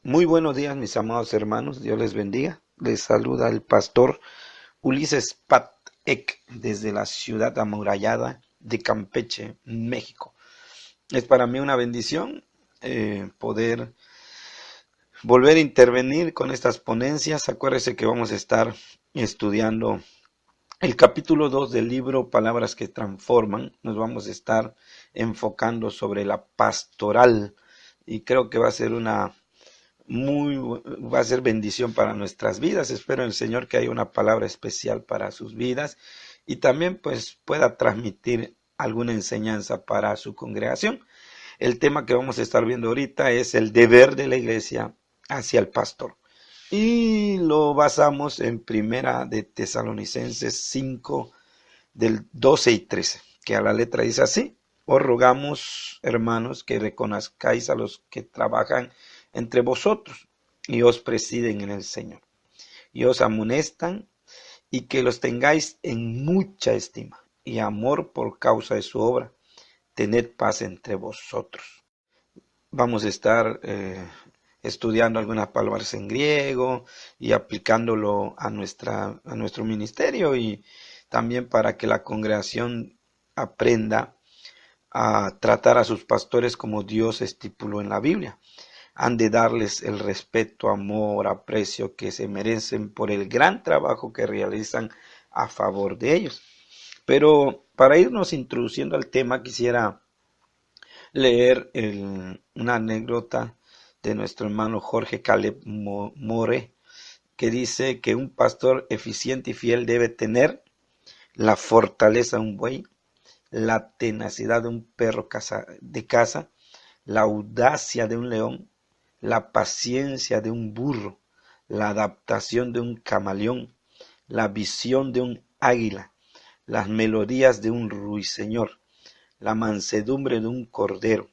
Muy buenos días, mis amados hermanos. Dios les bendiga. Les saluda el pastor Ulises Pat Ek desde la ciudad amurallada de Campeche, México. Es para mí una bendición poder volver a intervenir con estas ponencias. Acuérdese que vamos a estar estudiando el capítulo 2 del libro Palabras que Transforman. Nos vamos a estar enfocando sobre la pastoral y creo que va a ser bendición para nuestras vidas. Espero en el Señor que haya una palabra especial para sus vidas y también pues pueda transmitir alguna enseñanza para su congregación. El tema que vamos a estar viendo ahorita es el deber de la iglesia hacia el pastor. Y lo basamos en Primera de Tesalonicenses 5 del 12 y 13, que a la letra dice así: os rogamos, hermanos, que reconozcáis a los que trabajan entre vosotros y os presiden en el Señor, y os amonestan, y que los tengáis en mucha estima y amor por causa de su obra. Tened paz entre vosotros. Vamos a estar estudiando algunas palabras en griego y aplicándolo a nuestro ministerio, y también para que la congregación aprenda a tratar a sus pastores como Dios estipuló en la Biblia. Han de darles el respeto, amor, aprecio que se merecen por el gran trabajo que realizan a favor de ellos. Pero para irnos introduciendo al tema, quisiera leer una anécdota de nuestro hermano Jorge Caleb More, que dice que un pastor eficiente y fiel debe tener la fortaleza de un buey, la tenacidad de un perro de caza, la audacia de un león, la paciencia de un burro, la adaptación de un camaleón, la visión de un águila, las melodías de un ruiseñor, la mansedumbre de un cordero,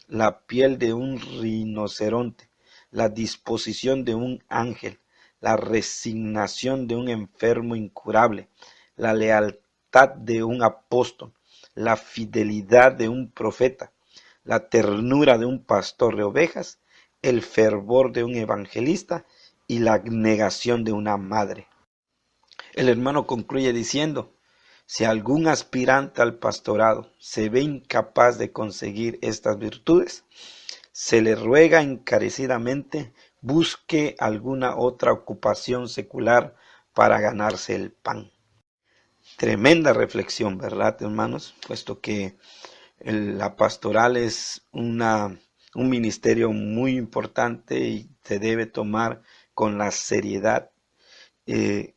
la piel de un rinoceronte, la disposición de un ángel, la resignación de un enfermo incurable, la lealtad de un apóstol, la fidelidad de un profeta, la ternura de un pastor de ovejas, el fervor de un evangelista y la abnegación de una madre. El hermano concluye diciendo: si algún aspirante al pastorado se ve incapaz de conseguir estas virtudes, se le ruega encarecidamente busque alguna otra ocupación secular para ganarse el pan. Tremenda reflexión, ¿verdad, hermanos? Puesto que la pastoral es un ministerio muy importante y se debe tomar con la seriedad eh,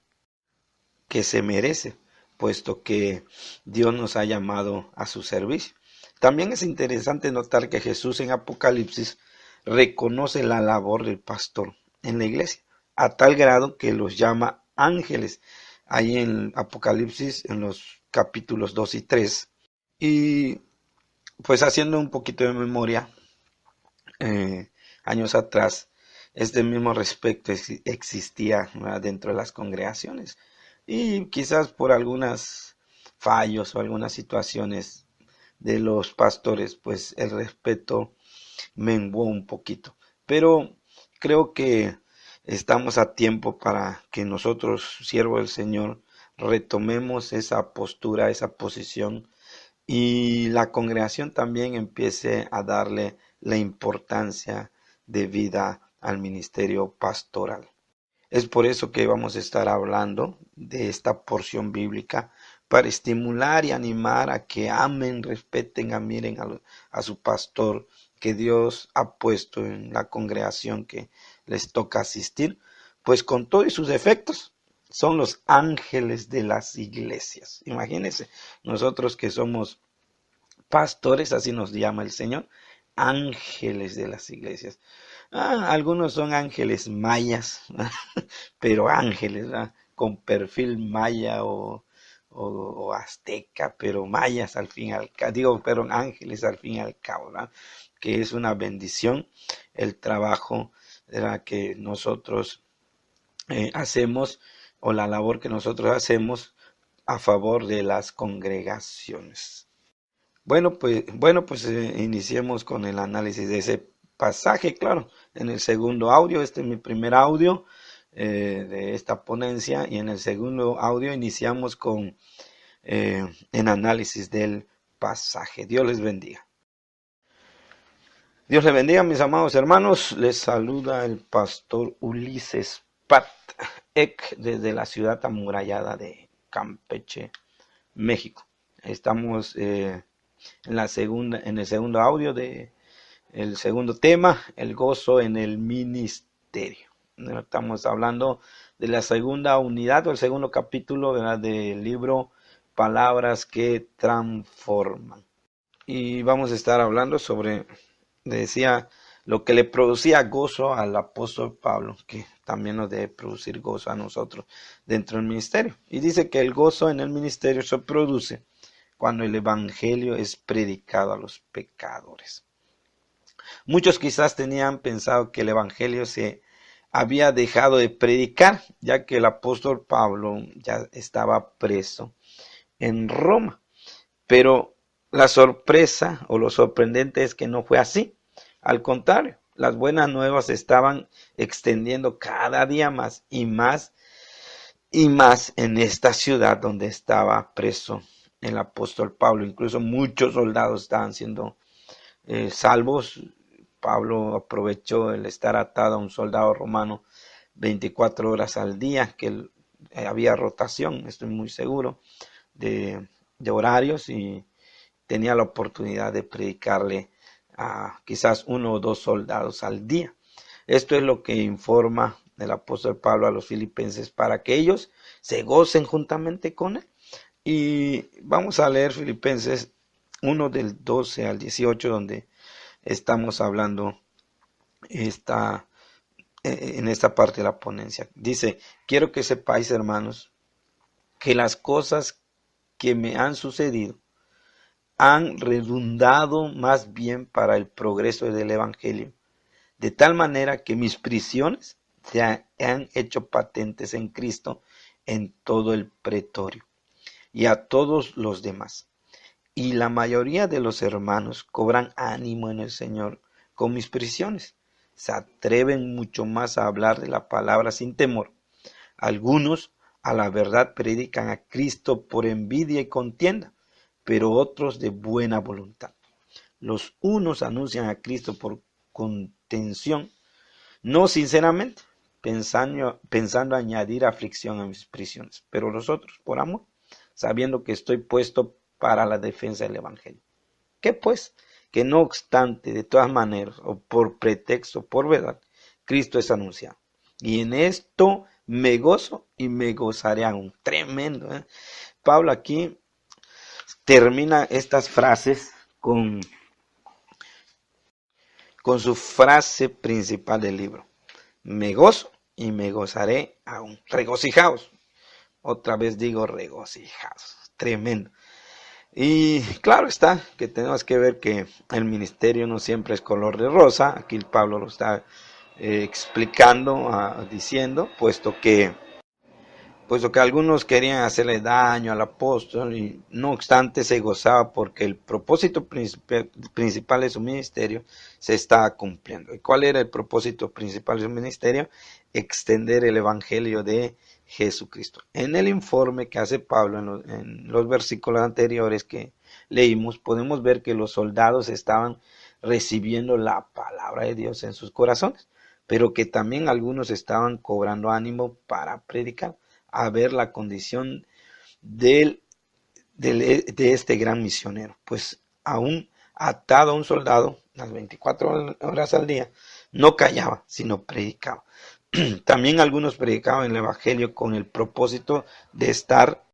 que se merece, puesto que Dios nos ha llamado a su servicio. También es interesante notar que Jesús en Apocalipsis reconoce la labor del pastor en la iglesia, a tal grado que los llama ángeles, ahí en Apocalipsis, en los capítulos 2 y 3. Y pues haciendo un poquito de memoria, años atrás, este mismo respecto existía, ¿verdad?, dentro de las congregaciones, y quizás por algunos fallos o algunas situaciones de los pastores, pues el respeto menguó un poquito. Pero creo que estamos a tiempo para que nosotros, siervos del Señor, retomemos esa postura, esa posición, y la congregación también empiece a darle la importancia debida al ministerio pastoral. Es por eso que vamos a estar hablando de esta porción bíblica, para estimular y animar a que amen, respeten, admiren a su pastor que Dios ha puesto en la congregación que les toca asistir, pues con todos sus defectos son los ángeles de las iglesias. Imagínense, nosotros que somos pastores, así nos llama el Señor, ángeles de las iglesias. Algunos son ángeles mayas, pero ángeles, ¿verdad?, con perfil maya o azteca, pero mayas al fin y al cabo, digo, pero ángeles al fin y al cabo, ¿verdad?, que es una bendición el trabajo, ¿verdad?, que nosotros hacemos, o la labor que nosotros hacemos a favor de las congregaciones. Bueno, pues iniciemos con el análisis de ese pasaje, claro, en el segundo audio. Este es mi primer audio de esta ponencia, y en el segundo audio iniciamos con en análisis del pasaje. Dios les bendiga. Dios les bendiga, mis amados hermanos. Les saluda el pastor Ulises Pat Ek desde la ciudad amurallada de Campeche, México. Estamos en el segundo audio de el segundo tema, el gozo en el ministerio. Estamos hablando de la segunda unidad o el segundo capítulo, ¿verdad?, del libro Palabras que Transforman. Y vamos a estar hablando sobre, decía, lo que le producía gozo al apóstol Pablo, que también nos debe producir gozo a nosotros dentro del ministerio. Y dice que el gozo en el ministerio se produce cuando el evangelio es predicado a los pecadores. Muchos quizás tenían pensado que el evangelio se había dejado de predicar, ya que el apóstol Pablo ya estaba preso en Roma. Pero la sorpresa o lo sorprendente es que no fue así. Al contrario, las buenas nuevas estaban extendiendo cada día más y más y más en esta ciudad donde estaba preso el apóstol Pablo. Incluso muchos soldados estaban siendo salvos. Pablo aprovechó el estar atado a un soldado romano 24 horas al día, que había rotación, estoy muy seguro, de horarios, y tenía la oportunidad de predicarle a quizás 1 o 2 soldados al día. Esto es lo que informa el apóstol Pablo a los filipenses para que ellos se gocen juntamente con él. Y vamos a leer Filipenses 1 del 12 al 18, donde estamos hablando en esta parte de la ponencia. Dice: quiero que sepáis, hermanos, que las cosas que me han sucedido han redundado más bien para el progreso del evangelio, de tal manera que mis prisiones se han hecho patentes en Cristo en todo el pretorio y a todos los demás. Y la mayoría de los hermanos cobran ánimo en el Señor con mis prisiones. Se atreven mucho más a hablar de la palabra sin temor. Algunos a la verdad predican a Cristo por envidia y contienda, pero otros de buena voluntad. Los unos anuncian a Cristo por contención, no sinceramente, pensando añadir aflicción a mis prisiones, pero los otros por amor, sabiendo que estoy puesto para la defensa del evangelio. ¿Qué pues? Que no obstante, de todas maneras, o por pretexto, por verdad, Cristo es anunciado. Y en esto me gozo y me gozaré aún. Tremendo, ¿eh? Pablo aquí termina estas frases con su frase principal del libro: me gozo y me gozaré aún. Regocijaos. Otra vez digo regocijaos. Tremendo. Y claro está que tenemos que ver que el ministerio no siempre es color de rosa. Aquí Pablo lo está explicando, diciendo, puesto que algunos querían hacerle daño al apóstol, y no obstante se gozaba porque el propósito principal de su ministerio se estaba cumpliendo. ¿Y cuál era el propósito principal de su ministerio? Extender el evangelio de Jesucristo. En el informe que hace Pablo en los versículos anteriores que leímos, podemos ver que los soldados estaban recibiendo la palabra de Dios en sus corazones, pero que también algunos estaban cobrando ánimo para predicar, a ver la condición de este gran misionero. Pues aún atado a un soldado las 24 horas al día, no callaba, sino predicaba. También algunos predicaban el evangelio con el propósito de estar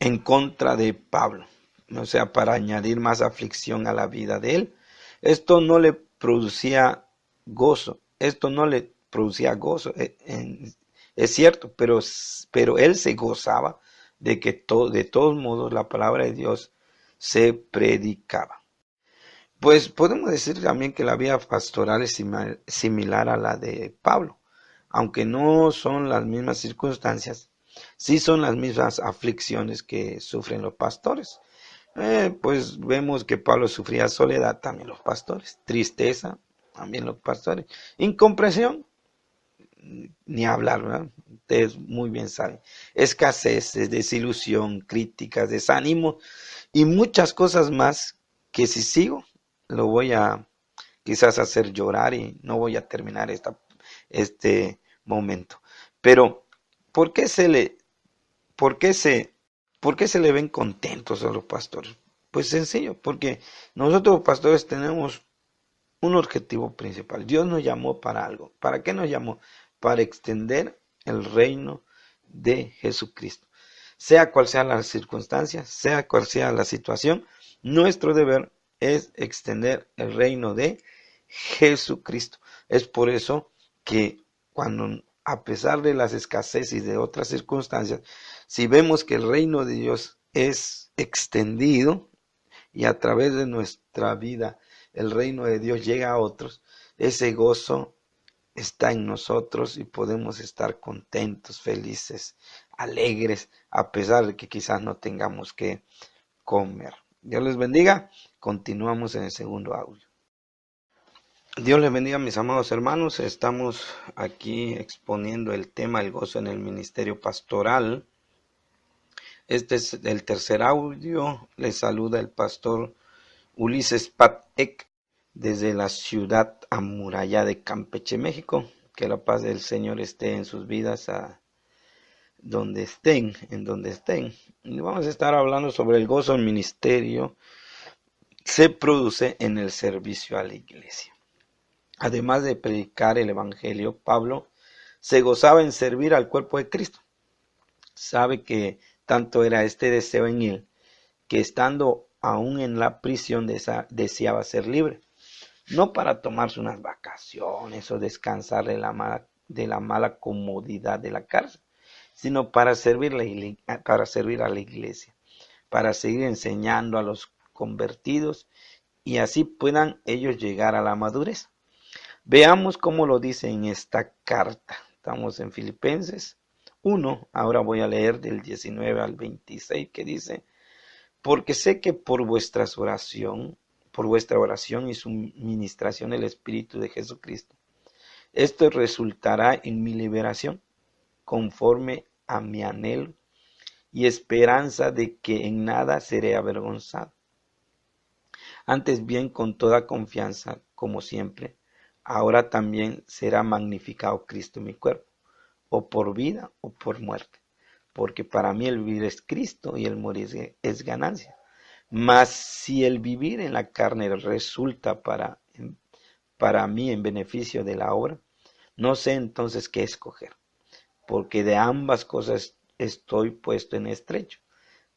en contra de Pablo, o sea, para añadir más aflicción a la vida de él. Esto no le producía gozo, es cierto, pero él se gozaba de que de todos modos la palabra de Dios se predicaba. Pues podemos decir también que la vida pastoral es similar a la de Pablo. Aunque no son las mismas circunstancias, sí son las mismas aflicciones que sufren los pastores. Pues vemos que Pablo sufría soledad, también los pastores, tristeza, también los pastores. Incomprensión, ni hablar, ¿verdad? Ustedes muy bien saben. Escaseces, desilusión, críticas, desánimo y muchas cosas más que si sigo lo voy a quizás hacer llorar y no voy a terminar este momento. Pero, ¿por qué se le, por qué se, por qué se le ven contentos a los pastores? Pues sencillo, porque nosotros pastores tenemos un objetivo principal. Dios nos llamó para algo. ¿Para qué nos llamó? Para extender el reino de Jesucristo. Sea cual sea la circunstancia, sea cual sea la situación, nuestro deber es extender el reino de Jesucristo. Es por eso que cuando, a pesar de las escasez y de otras circunstancias, si vemos que el reino de Dios es extendido, y a través de nuestra vida el reino de Dios llega a otros, ese gozo está en nosotros y podemos estar contentos, felices, alegres, a pesar de que quizás no tengamos que comer. Dios les bendiga. Continuamos en el segundo audio. Dios les bendiga, mis amados hermanos. Estamos aquí exponiendo el tema del gozo en el ministerio pastoral. Este es el tercer audio. Les saluda el pastor Ulises Patek desde la ciudad amurallada de Campeche, México. Que la paz del Señor esté en sus vidas en donde estén. Y vamos a estar hablando sobre el gozo en ministerio se produce en el servicio a la iglesia. Además de predicar el evangelio, Pablo se gozaba en servir al cuerpo de Cristo. Sabe que tanto era este deseo en él, que estando aún en la prisión deseaba ser libre, no para tomarse unas vacaciones o descansar de la mala comodidad de la cárcel, sino para servir a la iglesia, para seguir enseñando a los convertidos y así puedan ellos llegar a la madurez. Veamos cómo lo dice en esta carta. Estamos en Filipenses 1, ahora voy a leer del 19 al 26, que dice: porque sé que por vuestra oración y suministración del Espíritu de Jesucristo, esto resultará en mi liberación, conforme a mi anhelo y esperanza de que en nada seré avergonzado. Antes bien, con toda confianza, como siempre, ahora también será magnificado Cristo en mi cuerpo, o por vida o por muerte, porque para mí el vivir es Cristo y el morir es ganancia. Mas si el vivir en la carne resulta para mí en beneficio de la obra, no sé entonces qué escoger, porque de ambas cosas estoy puesto en estrecho,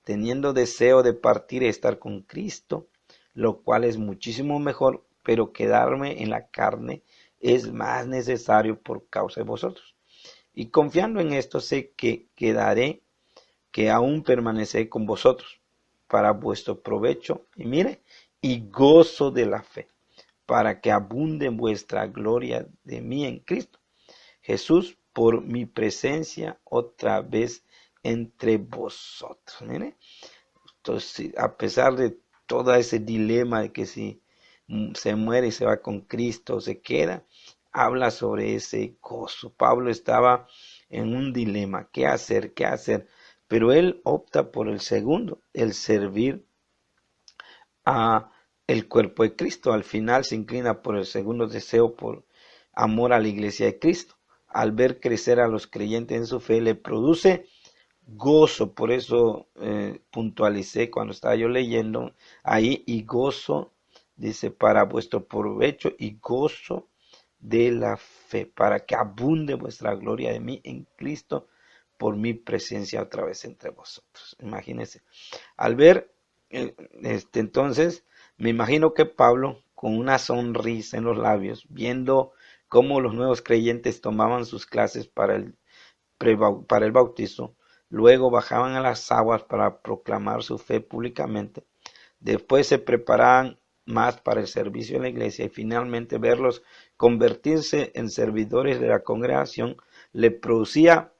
teniendo deseo de partir y estar con Cristo, lo cual es muchísimo mejor, pero quedarme en la carne es más necesario por causa de vosotros. Y confiando en esto sé que quedaré, que aún permaneceré con vosotros, para vuestro provecho, y mire, y gozo de la fe, para que abunde vuestra gloria de mí en Cristo Jesús, por mi presencia otra vez entre vosotros. Mire, entonces, a pesar de todo ese dilema de que si se muere y se va con Cristo o se queda, habla sobre ese gozo. Pablo estaba en un dilema, ¿qué hacer? ¿Qué hacer? Pero él opta por el segundo, el servir a el cuerpo de Cristo. Al final se inclina por el segundo deseo, por amor a la iglesia de Cristo. Al ver crecer a los creyentes en su fe, le produce gozo. Por eso puntualicé cuando estaba yo leyendo ahí, y gozo, dice, para vuestro provecho y gozo de la fe, para que abunde vuestra gloria de mí en Cristo por mi presencia otra vez entre vosotros. Imagínense, al ver entonces, me imagino que Pablo, con una sonrisa en los labios, viendo cómo los nuevos creyentes tomaban sus clases para el bautizo, luego bajaban a las aguas para proclamar su fe públicamente, después se preparaban más para el servicio en la iglesia y finalmente verlos convertirse en servidores de la congregación, le producía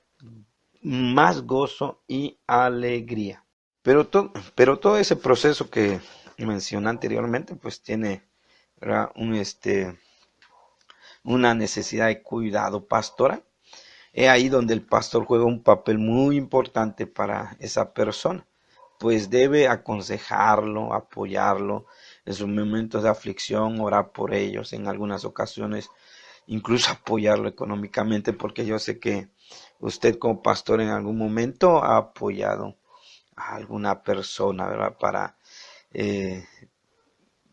más gozo y alegría. Pero todo ese proceso que mencioné anteriormente, pues tiene, ¿verdad?, una necesidad de cuidado pastoral. Es ahí donde el pastor juega un papel muy importante para esa persona, pues debe aconsejarlo, apoyarlo en sus momentos de aflicción, orar por ellos, en algunas ocasiones incluso apoyarlo económicamente, porque yo sé que usted como pastor en algún momento ha apoyado a alguna persona, ¿verdad? Para eh,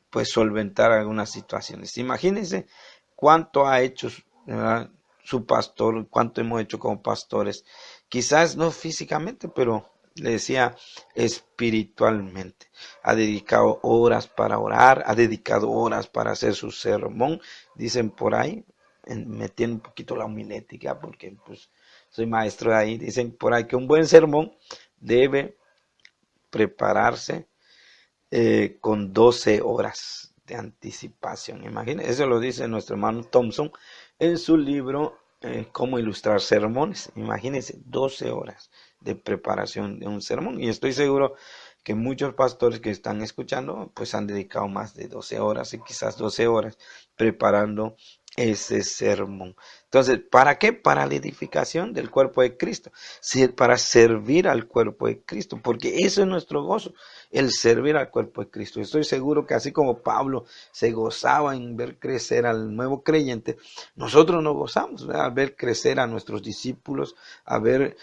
pues solventar algunas situaciones. Imagínense cuánto ha hecho, ¿verdad?, su pastor, cuánto hemos hecho como pastores. Quizás no físicamente, pero le decía espiritualmente. Ha dedicado horas para orar, ha dedicado horas para hacer su sermón. Dicen por ahí, me tiene un poquito la homilética porque pues soy maestro de ahí. Dicen por ahí que un buen sermón debe prepararse con 12 horas de anticipación. Imagínense, eso lo dice nuestro hermano Thompson en su libro Cómo ilustrar sermones. Imagínense, 12 horas de preparación de un sermón. Y estoy seguro que muchos pastores que están escuchando pues han dedicado más de 12 horas y quizás 12 horas preparando ese sermón. Entonces, ¿para qué? Para la edificación del cuerpo de Cristo, para servir al cuerpo de Cristo, porque eso es nuestro gozo, el servir al cuerpo de Cristo. Estoy seguro que así como Pablo se gozaba en ver crecer al nuevo creyente, nosotros nos gozamos, ¿verdad?, al ver crecer a nuestros discípulos, a ver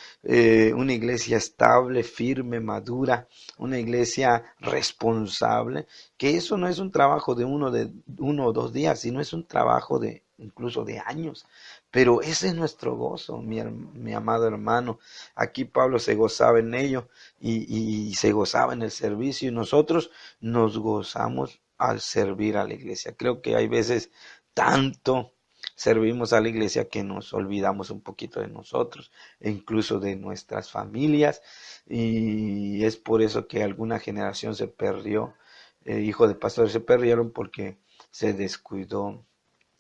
una iglesia estable, firme, madura, una iglesia responsable, que eso no es un trabajo de uno o 2 días, sino es un trabajo de incluso de años. Pero ese es nuestro gozo, mi amado hermano. Aquí Pablo se gozaba en ello y se gozaba en el servicio, y nosotros nos gozamos al servir a la iglesia. Creo que hay veces tanto servimos a la iglesia que nos olvidamos un poquito de nosotros e incluso de nuestras familias, y es por eso que alguna generación se perdió, hijos de pastores se perdieron porque se descuidó,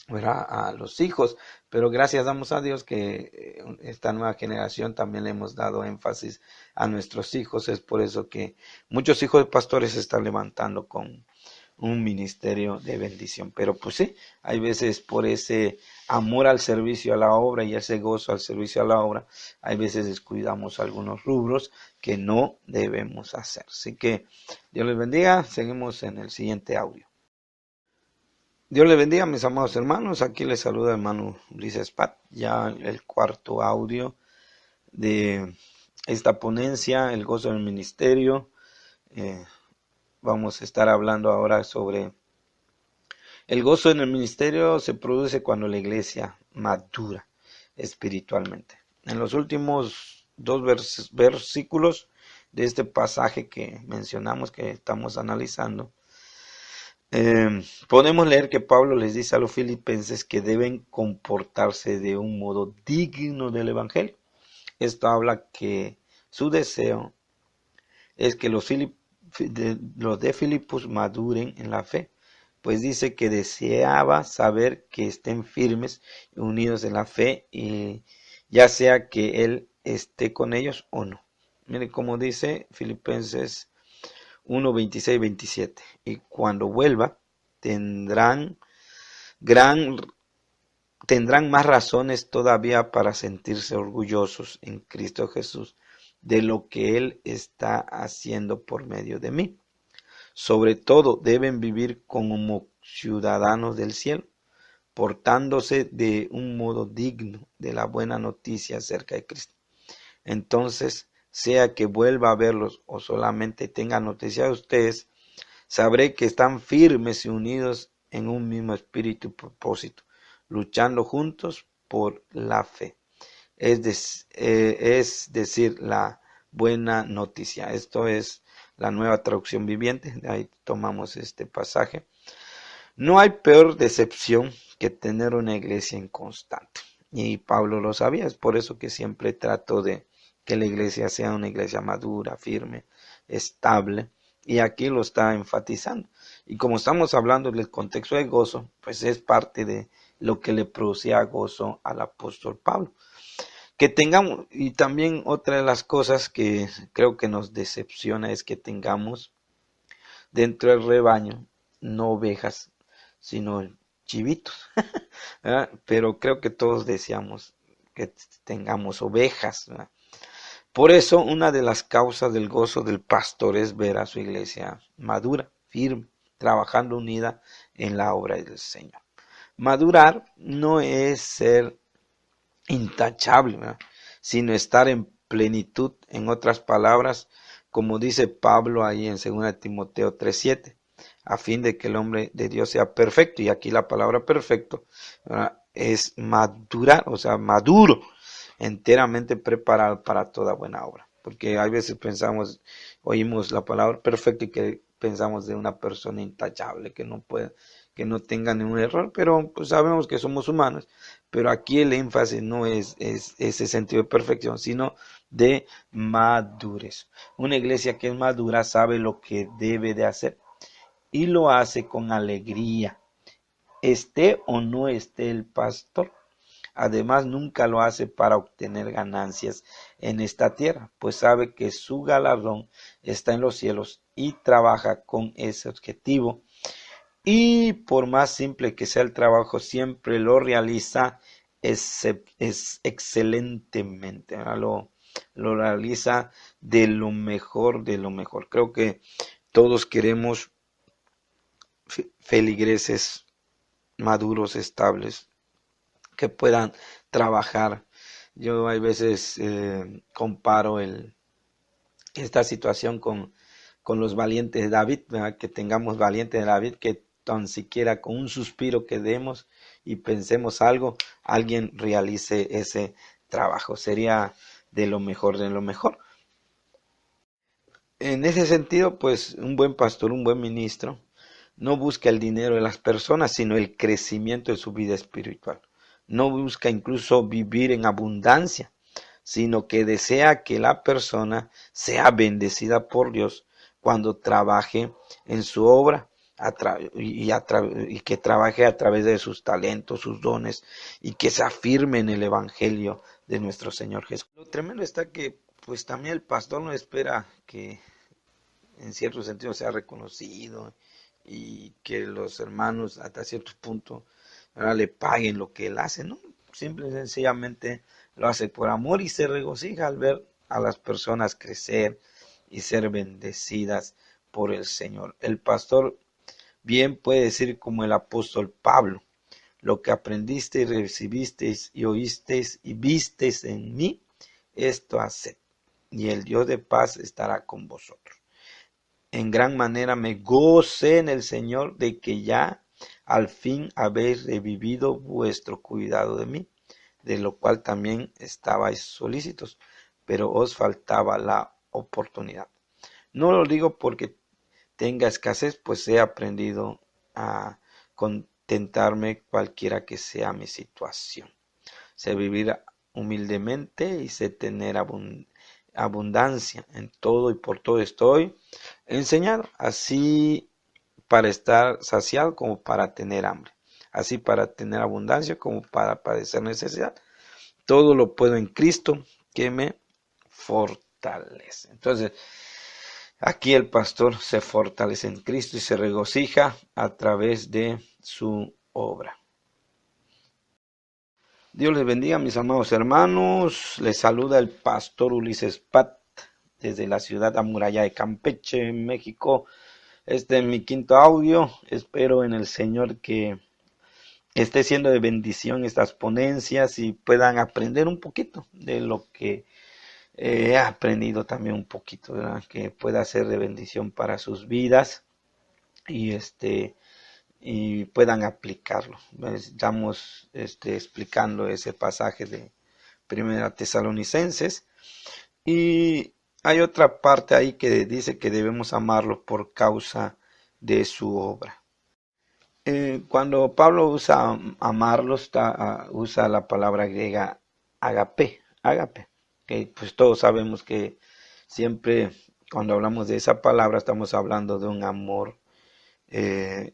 ¿verdad?, a los hijos. Pero gracias damos a Dios que esta nueva generación también le hemos dado énfasis a nuestros hijos. Es por eso que muchos hijos de pastores se están levantando con un ministerio de bendición. Pero pues sí, hay veces por ese amor al servicio a la obra y ese gozo al servicio a la obra, hay veces descuidamos algunos rubros que no debemos hacer. Así que Dios les bendiga. Seguimos en el siguiente audio. Dios les bendiga, mis amados hermanos. Aquí les saluda el hermano Ulises Pat, ya el cuarto audio de esta ponencia, el gozo del ministerio. Vamos a estar hablando ahora sobre el gozo en el ministerio. Se produce cuando la iglesia madura espiritualmente. En los últimos dos versículos de este pasaje que mencionamos, que estamos analizando, podemos leer que Pablo les dice a los filipenses que deben comportarse de un modo digno del evangelio. Esto habla que su deseo es que los de Filipos maduren en la fe, pues dice que deseaba saber que estén firmes y unidos en la fe, y ya sea que él esté con ellos o no. Miren cómo dice Filipenses 1, 26, 27. Y cuando vuelva, tendrán más razones todavía para sentirse orgullosos en Cristo Jesús de lo que Él está haciendo por medio de mí. Sobre todo deben vivir como ciudadanos del cielo, portándose de un modo digno de la buena noticia acerca de Cristo. Entonces, sea que vuelva a verlos o solamente tenga noticia de ustedes, sabré que están firmes y unidos en un mismo espíritu y propósito, luchando juntos por la fe. Es decir, la buena noticia. Esto es la Nueva Traducción Viviente. De ahí tomamos este pasaje. No hay peor decepción que tener una iglesia inconstante. Y Pablo lo sabía. Es por eso que siempre trato de que la iglesia sea una iglesia madura, firme, estable. Y aquí lo está enfatizando. Y como estamos hablando del contexto de gozo, pues es parte de lo que le producía gozo al apóstol Pablo. Que tengamos, y también otra de las cosas que creo que nos decepciona es que tengamos dentro del rebaño no ovejas, sino chivitos, ¿verdad? Pero creo que todos deseamos que tengamos ovejas, ¿verdad? Por eso, una de las causas del gozo del pastor es ver a su iglesia madura, firme, trabajando unida en la obra del Señor. Madurar no es ser intachable, ¿verdad? Sino estar en plenitud, en otras palabras, como dice Pablo ahí en 2 Timoteo 3:7, a fin de que el hombre de Dios sea perfecto, y aquí la palabra perfecto, ¿verdad?, es madurar, o sea, maduro, enteramente preparado para toda buena obra, porque hay veces pensamos, oímos la palabra perfecto y que pensamos de una persona intachable, que no puede, que no tenga ningún error, pero pues sabemos que somos humanos, pero aquí el énfasis no es ese sentido de perfección, sino de madurez. Una iglesia que es madura sabe lo que debe de hacer y lo hace con alegría, esté o no esté el pastor. Además, nunca lo hace para obtener ganancias en esta tierra, pues sabe que su galardón está en los cielos y trabaja con ese objetivo. Y por más simple que sea el trabajo, siempre lo realiza excelentemente, ¿verdad? Lo realiza de lo mejor, de lo mejor. Creo que todos queremos feligreses maduros, estables, que puedan trabajar. Yo hay veces comparo esta situación con los valientes de David, ¿verdad? Que tengamos valientes de David, que tan siquiera con un suspiro que demos y pensemos algo, alguien realice ese trabajo. Sería de lo mejor, de lo mejor. En ese sentido, pues un buen pastor, un buen ministro, no busca el dinero de las personas, sino el crecimiento de su vida espiritual. No busca incluso vivir en abundancia, sino que desea que la persona sea bendecida por Dios cuando trabaje en su obra y que trabaje a través de sus talentos, sus dones, y que se afirme en el Evangelio de nuestro Señor Jesús. Lo tremendo está que pues también el pastor no espera que en cierto sentido sea reconocido y que los hermanos hasta cierto punto, ¿verdad?, le paguen lo que él hace, ¿no? Simple y sencillamente lo hace por amor y se regocija al ver a las personas crecer y ser bendecidas por el Señor. El pastor bien puede decir como el apóstol Pablo: lo que aprendiste y recibisteis y oísteis y visteis en mí, esto haced, y el Dios de paz estará con vosotros. En gran manera me gocé en el Señor de que ya al fin habéis revivido vuestro cuidado de mí, de lo cual también estabais solícitos, pero os faltaba la oportunidad. No lo digo porque tenga escasez, pues he aprendido a contentarme cualquiera que sea mi situación. Sé vivir humildemente y sé tener abundancia en todo y por todo estoy enseñado, así para estar saciado como para tener hambre, así para tener abundancia como para padecer necesidad. Todo lo puedo en Cristo que me fortalece. Entonces, aquí el pastor se fortalece en Cristo y se regocija a través de su obra. Dios les bendiga, mis amados hermanos. Les saluda el pastor Ulises Pat desde la ciudad amurallada de Campeche, México. Este es mi quinto audio. Espero en el Señor que esté siendo de bendición estas ponencias y puedan aprender un poquito de lo que he aprendido también un poquito, ¿verdad? Que pueda ser de bendición para sus vidas y y puedan aplicarlo. Estamos explicando ese pasaje de Primera Tesalonicenses y hay otra parte ahí que dice que debemos amarlo por causa de su obra. Cuando Pablo usa amarlo, usa la palabra griega agape, que pues todos sabemos que siempre cuando hablamos de esa palabra estamos hablando de un amor, eh,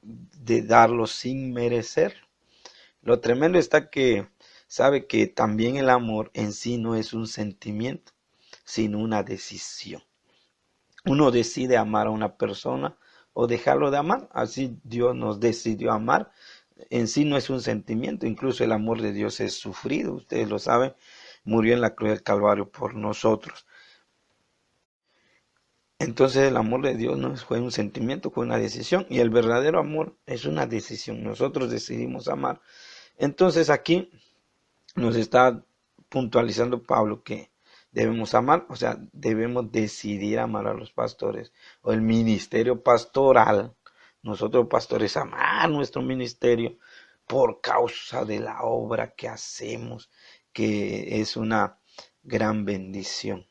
de darlo sin merecer. Lo tremendo está que sabe que también el amor en sí no es un sentimiento, sino una decisión. Uno decide amar a una persona o dejarlo de amar. Así Dios nos decidió amar. En sí no es un sentimiento, incluso el amor de Dios es sufrido, ustedes lo saben, murió en la cruz del Calvario por nosotros. Entonces el amor de Dios no fue un sentimiento, fue una decisión, y el verdadero amor es una decisión. Nosotros decidimos amar. Entonces aquí nos está puntualizando Pablo que debemos amar, o sea, debemos decidir amar a los pastores, o el ministerio pastoral. Nosotros pastores amar nuestro ministerio por causa de la obra que hacemos, que es una gran bendición.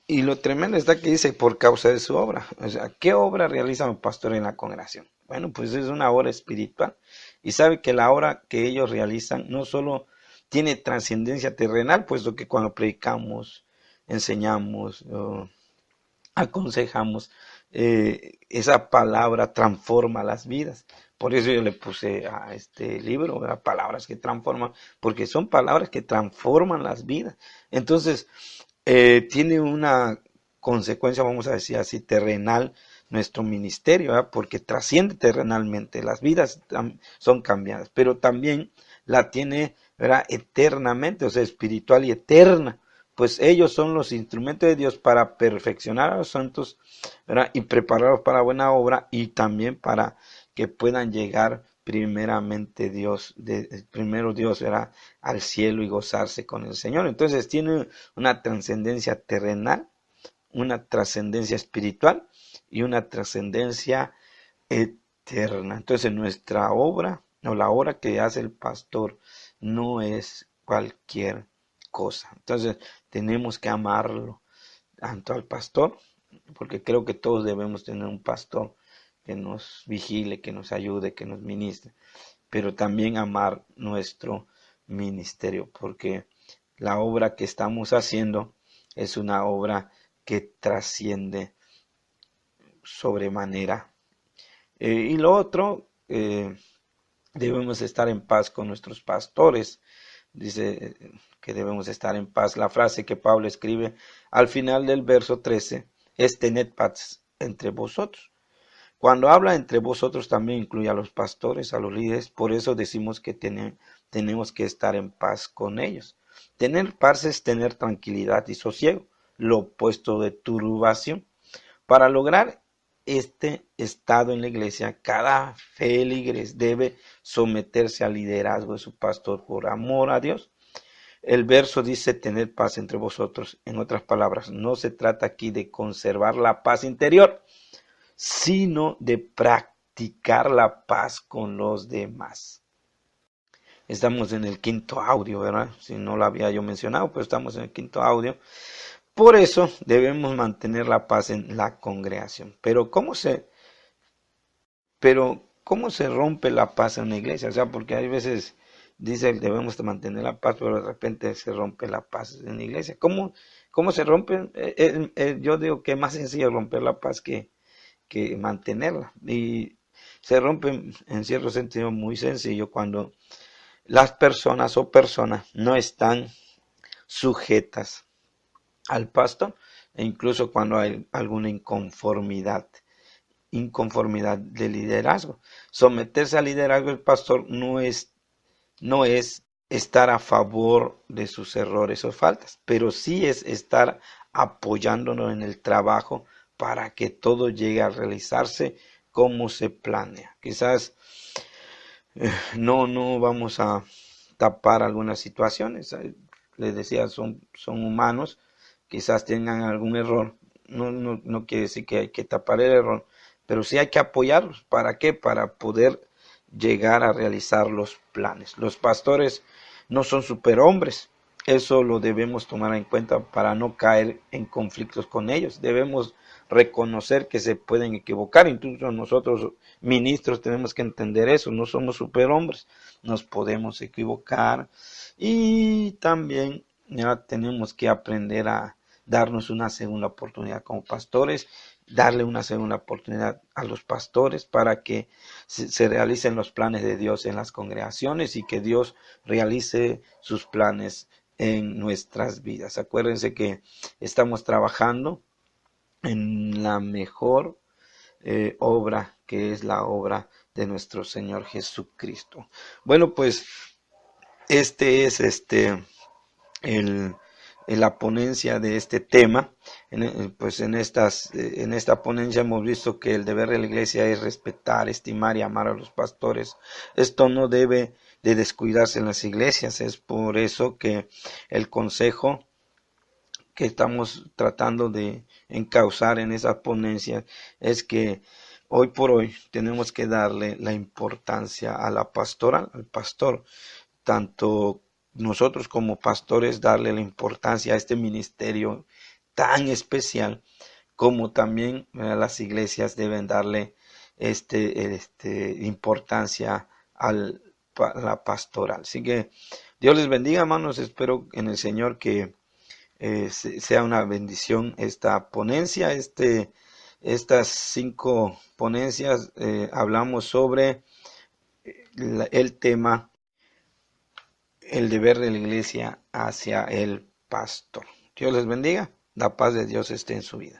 Y lo tremendo está que dice por causa de su obra. O sea, ¿qué obra realiza un pastor en la congregación? Bueno, pues es una obra espiritual. Y sabe que la obra que ellos realizan no solo tiene trascendencia terrenal, puesto que cuando predicamos, enseñamos, aconsejamos, esa palabra transforma las vidas. Por eso yo le puse a este libro, ¿verdad? Palabras que transforman, porque son palabras que transforman las vidas. Entonces, tiene una consecuencia, vamos a decir así, terrenal, nuestro ministerio, ¿verdad? Porque trasciende terrenalmente, las vidas son cambiadas, pero también la tiene, ¿verdad? Eternamente, o sea, espiritual y eterna, pues ellos son los instrumentos de Dios para perfeccionar a los santos, ¿verdad? Y prepararlos para buena obra y también para que puedan llegar primeramente primero Dios, ¿verdad? Al cielo y gozarse con el Señor. Entonces tiene una trascendencia terrenal, una trascendencia espiritual y una trascendencia eterna. Entonces nuestra obra o la obra que hace el pastor no es cualquier cosa. Entonces tenemos que amarlo tanto al pastor, porque creo que todos debemos tener un pastor que nos vigile, que nos ayude, que nos ministre, pero también amar nuestro ministerio, porque la obra que estamos haciendo es una obra que trasciende sobremanera. Y lo otro, debemos estar en paz con nuestros pastores. Dice que debemos estar en paz. La frase que Pablo escribe al final del verso 13 es tened paz entre vosotros. Cuando habla entre vosotros también incluye a los pastores, a los líderes, por eso decimos que tenemos que estar en paz con ellos. Tener paz es tener tranquilidad y sosiego, lo opuesto de turbación. Para lograr este estado en la iglesia, cada feligres debe someterse al liderazgo de su pastor por amor a Dios. El verso dice tener paz entre vosotros. En otras palabras, no se trata aquí de conservar la paz interior, sino de practicar la paz con los demás. Estamos en el quinto audio, ¿verdad? Si no lo había yo mencionado, pues estamos en el quinto audio. Por eso debemos mantener la paz en la congregación. ¿Cómo se rompe la paz en una iglesia? O sea, porque hay veces dice que debemos mantener la paz, pero de repente se rompe la paz en la iglesia. ¿Cómo se rompe? Yo digo que es más sencillo romper la paz que mantenerla. Y se rompe en cierto sentido muy sencillo cuando las personas o personas no están sujetas al pastor, e incluso cuando hay alguna inconformidad de liderazgo. Someterse al liderazgo del pastor no es estar a favor de sus errores o faltas, pero sí es estar apoyándonos en el trabajo para que todo llegue a realizarse como se planea. Quizás no vamos a tapar algunas situaciones. Les decía, son humanos, quizás tengan algún error. No quiere decir que hay que tapar el error, pero sí hay que apoyarlos. ¿Para qué? Para poder llegar a realizar los planes. Los pastores no son superhombres. Eso lo debemos tomar en cuenta para no caer en conflictos con ellos. Debemos reconocer que se pueden equivocar. Incluso nosotros, ministros, tenemos que entender eso. No somos superhombres. Nos podemos equivocar. Y también ya tenemos que aprender a darnos una segunda oportunidad como pastores, darle una segunda oportunidad a los pastores para que se realicen los planes de Dios en las congregaciones y que Dios realice sus planes en nuestras vidas. Acuérdense que estamos trabajando en la mejor obra, que es la obra de nuestro Señor Jesucristo. Bueno, pues este es el, la ponencia de este tema. Pues en esta ponencia hemos visto que el deber de la iglesia es respetar, estimar y amar a los pastores. Esto no debe de descuidarse en las iglesias. Es por eso que el consejo que estamos tratando de encauzar en esa ponencia es que hoy por hoy tenemos que darle la importancia a la pastoral, al pastor, tanto nosotros como pastores darle la importancia a este ministerio tan especial, como también las iglesias deben darle importancia a la pastoral. Así que Dios les bendiga, hermanos. Espero en el Señor que sea una bendición esta ponencia. Estas 5 ponencias hablamos sobre el tema, el deber de la iglesia hacia el pastor. Dios les bendiga. La paz de Dios esté en su vida.